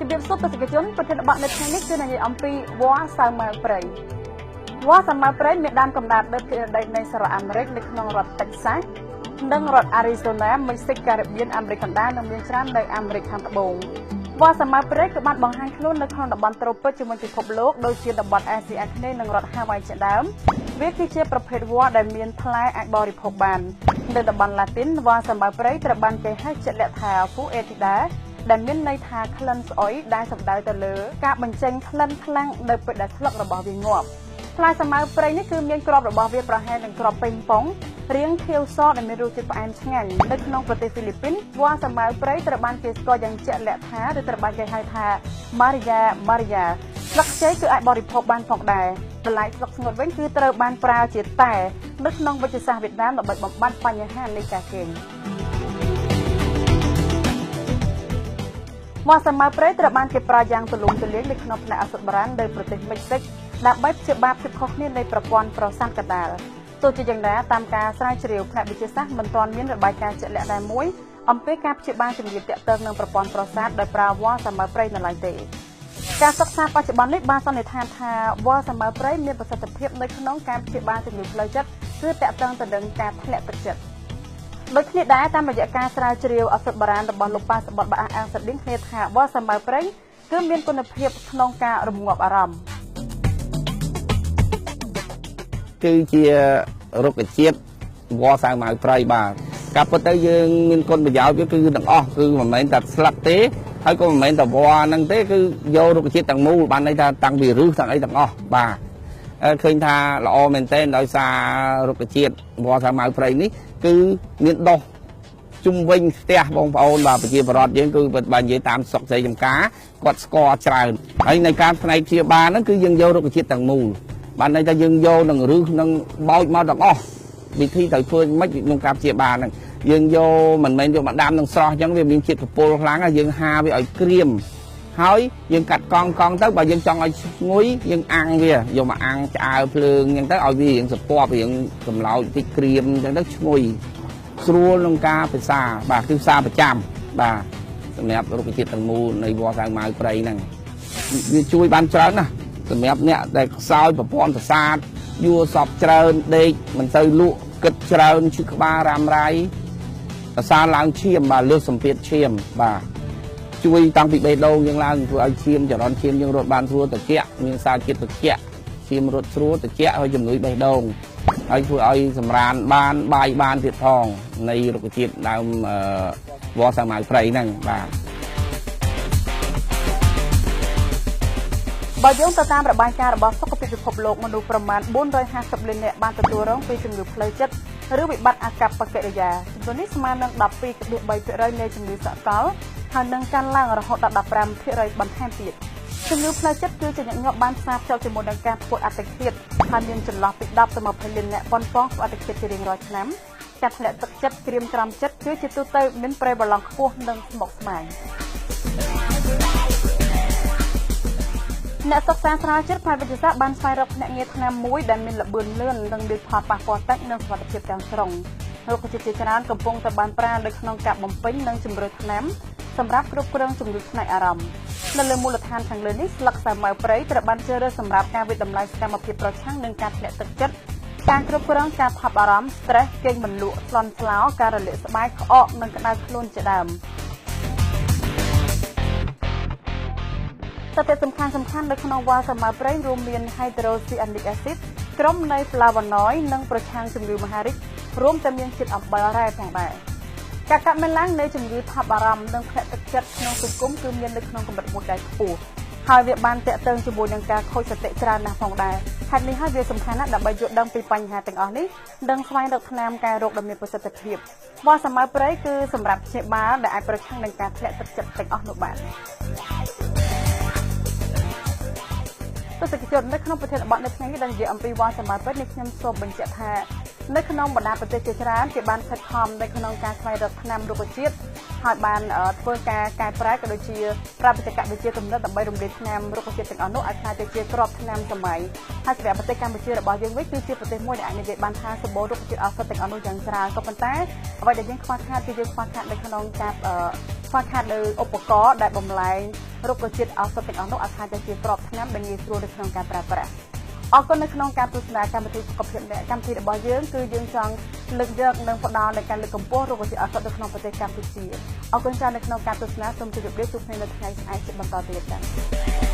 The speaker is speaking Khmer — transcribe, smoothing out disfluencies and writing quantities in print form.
ជំរាបសួរទស្សនិកជនប្រធានបទនៅថ្ងៃនេះគឺនិយាយអំពីវ៉ាសាវម៉ាវព្រៃវ៉ាសាវម៉ាវព្រៃមានដើមកំណើតនៅភាគដីនៃសហរដ្ឋអាមេរិកនៅក្នុងរដ្ឋ Texas និងរដ្ឋ Arizona មេស៊ីក Caribbean អាមេរិកកណ្ដាលនិងមានច្រើននៅអាមេរិកខាងត្បូងវ៉ាសាវម៉ាវព្រៃគឺបានបង្ហាញខ្លួននៅក្នុងតំបន់ត្រូពិកជាមួយពិភពលោកដូចជាតំបន់អាស៊ីអាគ្នេយ៍និងរដ្ឋ Hawaii ជាដើមវាគឺជាប្រភេទវ៉ាដែលមានផ្លែអាចបរិភោគបាននៅតំបន់ Latin វ៉ាសាវម៉ាវព្រៃត្រូវបានគេហៅជាក់លាក់ថា Fuetida ដែលមានន័យថាក្លិនស្អុយដែលសំដៅទៅលើការបញ្ចេញក្លិនខ្លាំងនៅពេលដែលស្លឹករបស់វាងាប់ផ្លែសាវម៉ាវព្រៃនេះគឺមានគ្រាប់របស់វាប្រហែលនឹងគ្រាប់ប៉េងប៉ុងរាងខៀវសដែលមានរសជាតិផ្អែមឆ្ងាញ់នៅក្នុងប្រទេសហ្វីលីពីនវ៉ាសាវម៉ាវព្រៃត្រូវបានគេស្គាល់យ៉ាងជាក់លាក់ថាឬត្រូវបានគេហៅថា Maria ស្លឹកខ្ចីគឺអាចបរិភោគបានផងដែរបន្លែស្លឹកស្ងួតវិញគឺត្រូវបានប្រើជាតែនៅក្នុងវិទ្យាសាស្ត្រវៀតណាមដើម្បីបំបត្តិបញ្ហានៃការគេងវ៉ាសាវម៉ាវព្រៃត្រូវបានគេប្រើយ៉ាងទូលំទូលាយនៅក្នុងផ្នែកឱសថបុរាណនៅប្រទេសមិចស៊ិកដើម្បីព្យាបាលភាពខុសគ្នានៃប្រព័ន្ធប្រសាទកណ្ដាលទោះជាយ៉ាងណាតាមការស្រាវជ្រាវផ្នែកវិទ្យាសាស្ត្រមិនទាន់មានរបាយការណ៍ជាក់លាក់ណាមួយអំពីការព្យាបាលជំងឺទាក់ទងនឹងប្រព័ន្ធប្រសាទដោយប្រើវ៉ាសាវម៉ាវព្រៃនៅឡើយទេការសិក្សាបច្ចុប្បន្ននេះបានសន្និដ្ឋានថាវ៉ាសាវម៉ាវព្រៃមានប្រសិទ្ធភាពនៅក្នុងការព្យាបាលជំងឺផ្លូវចិត្តគឺទាក់ទងទៅនឹងការធ្លាក់ទឹកចិត្តដូចគ្នាដែរតាមរយៈការស្រាវជ្រាវឱសថបុរាណរបស់លោកប៉ាសបុតបានអះអាងស្តីងគ្នាថាវ៉ាសាវម៉ាវព្រៃគឺមានគុណភាពក្នុងការរងាប់អារម្មណ៍គឺជារុក្ខជាតិវ៉ាសាវម៉ាវព្រៃបាទការពិតទៅយើងមានគុណប្រយោជន៍វាគឺទាំងអស់គឺមិនមែនតែស្លឹកទេហើយក៏មិនមែនតែវ៉ាហ្នឹងទេគឺយករុក្ខជាតិទាំងមូលបានន័យថាតាំងពីឫសទាំងអីទាំងអស់បាទឃើញថាល្អមែនទែនដោយសាររុក្ខជាតិវ៉ាសាវម៉ាវព្រៃនេះគឺមានដុះជុំវិញផ្ទះបងប្អូនបាទប្រជាពលរដ្ឋយើងគឺបើនិយាយតាមស្រុកស្រីចំការគាត់ស្គាល់ច្រើនហើយในការផ្នែកព្យាបាលហ្នឹងគឺយើងយករុក្ខជាតិទាំងមូលបានន័យថាយើងយកនឹងឫសនឹងបោចមកទាំងអស់វិធីទៅធ្វើម៉េចក្នុងការព្យាបាលហ្នឹងយើងយកមិនមែនយកមកដាំនឹងស្រស់អញ្ចឹងវាមានជាតិកពុលខ្លាំងហើយយើងហាវាឲ្យក្រៀមហើយយើងកាត់កង់ទៅបើយើងចង់ឲ្យឈ្ងុយយើងអាំងវាយកមកអាំងឆ្អើភ្លើងអញ្ចឹងទៅឲ្យវារៀងសពប់រៀងកម្លោចតិចក្រៀមអញ្ចឹងទៅឈ្ងុយស្រួលក្នុងការពិសាបាទគឺផ្សារប្រចាំបាទសម្រាប់រុក្ខជាតិទាំងមូលនៃវ៉ាសាវម៉ាវព្រៃហ្នឹងវាជួយបានច្រើនណាស់សម្រាប់អ្នកដែលខ្សោយប្រព័ន្ធប្រសាទយួរសពច្រើនដេកមិនទៅលក់គិតច្រើនឈឺក្បាលរ៉ាំរ៉ៃប្រសាឡើងឈាមបាទលើសសម្ពាធឈាមបាទជួយតាំងពីបេះដូងយើងឡើងធ្វើឲ្យឈាមចរន្តឈាមយើងរត់បានស្រួលត្រជាក់មានសារជាតិត្រជាក់ឈាមរត់ស្រួលត្រជាក់ហើយជំនួយបេះដូងហើយធ្វើឲ្យសម្រានបានបាយបានទៀតផងនៃរុក្ខជាតិដើមវ៉ាសាវម៉ាវព្រៃហ្នឹងបាទបើយោងទៅតាមរបាយការណ៍របស់សុខភាពពិភពលោកមនុស្សប្រមាណ450លាននាក់បានទទួលរងពីជំងឺផ្លូវចិត្តឬវិបត្តិអាកប្បកិរិយាចំនួននេះស្មើនឹង 12.3% នៃជំងឺសកលហើយនឹងកើនឡើងរហូតដល់ 15% បន្ថែមទៀតជំងឺផ្លូវចិត្តគឺជាញឹកញាប់បានផ្សារភ្ជាប់ជាមួយនឹងការធ្វើអត្តឃាតហើយមានចន្លោះពី10ទៅ20លាននាក់ប៉ុនប៉ងធ្វើអត្តឃាតជារៀងរាល់ឆ្នាំការធ្លាក់ទឹកចិត្តក្រៀមក្រំចិត្តគឺជាទូទៅមានប្រេបឡង់ខ្ពស់និងស្មុគស្មាញអ្នកសិក្សាស្រាវជ្រាវផ្នែកវិទ្យាសាស្ត្របានស្វែងរកភ្នាក់ងារថ្នាំមួយដែលមានល្បឿនលឿននិងមានផលប៉ះពាល់តិចនិងសុវត្ថិភាពទាំងស្រុងរុក្ខជាតិជាច្រើនកំពុងតែបានប្រើនៅក្នុងការបំពេញនិងជំរឿនថ្នាំសម្រាប់គ្រប់គ្រងជំងឺផ្នែកអារម្មណ៍នៅលើមូលដ្ឋានខាងលើនេះស្លឹកសាវម៉ាវព្រៃត្រូវបានជ្រើសរើសសម្រាប់ការវិតម្លៃសកម្មភាពប្រឆាំងនឹងការធ្លាក់ទឹកចិត្តការគ្រប់គ្រងការថប់អារម្មណ៍ stress គេងមិនលក់ស្លន់ស្លោការរលាកស្បែកក្អកនិងក្តៅខ្លួនជាដើមសត្វសំខាន់នៅក្នុងវ៉ាសាវម៉ាវព្រៃរួមមាន hydrocyanic acid ក្រុមនៃ flavonoid និងប្រឆាំងជំងឺមហារីករួមទាំងមានជាតិអំបិលរ៉ែផងដែរការកាត់មានឡើងនៃជំងឺថប់អារម្មណ៍និងធ្លាក់ទឹកចិត្តក្នុងសង្គមគឺមាននៅក្នុងកម្រិតមួយដែលខ្ពស់ហើយវាបានតាក់ទងជាមួយនឹងការខូចសតិច្រើនណាស់ផងដែរហេតុនេះហើយវាសំខាន់ណាស់ដើម្បីយល់ដឹងពីបញ្ហាទាំងអស់នេះនិងស្វែងរកថ្នាំកែរោគដ៏មានប្រសិទ្ធភាពវ៉ាសាវម៉ាវព្រៃគឺសម្រាប់ព្យាបាលដែលអាចប្រឆាំងនឹងការធ្លាក់ទឹកចិត្តទាំងអស់នោះបានទស្សនិកជននៅក្នុងប្រធានបទនៅថ្ងៃនេះដែលនិយាយអំពីវ៉ាសាវម៉ាវព្រៃនេះខ្ញុំសូមបញ្ជាក់ថានៅក្នុងបណ្ដាប្រទេសជាច្រើនគេបានខិតខំនៅក្នុងការស្វែងរកថ្នាំរុក្ខជាតិហើយបានធ្វើការកែប្រែក៏ដូចជាប្រើបច្ចេកវិទ្យាទំនើបដើម្បីរំលាយថ្នាំរុក្ខជាតិទាំងអស់នោះឲ្យក្លាយទៅជាគ្រាប់ថ្នាំសម័យហើយសម្រាប់ប្រទេសកម្ពុជារបស់យើងវិញគឺជាប្រទេសមួយដែលអាចនិយាយបានថាសម្បូររុក្ខជាតិឱសថទាំងអស់នោះយ៉ាងច្រើនក៏ប៉ុន្តែអ្វីដែលយើងខ្វះខាតគឺយើងខ្វះខាតនៅក្នុងការខ្វះខាតនៅឧបករណ៍ដែលបំលែង រុក្ខជាតិឱសថទាំងអស់នោះអាចថាជាប្រភពថ្នាំដែលងាយស្រួលនៅក្នុងការប្រើប្រាស់អរគុណនៅក្នុងការទស្សនាកម្មវិធីសុខភាពអ្នកកម្មវិធីរបស់យើងគឺយើងចង់លើកយកនិងផ្ដល់នៅការលើកកម្ពស់រុក្ខជាតិឱសថនៅក្នុងប្រទេសកម្ពុជាអរគុណច្រើននៅក្នុងការទស្សនាសូមជម្រាបលាជួបគ្នានៅថ្ងៃស្អែកជាបន្តទៀតចា៎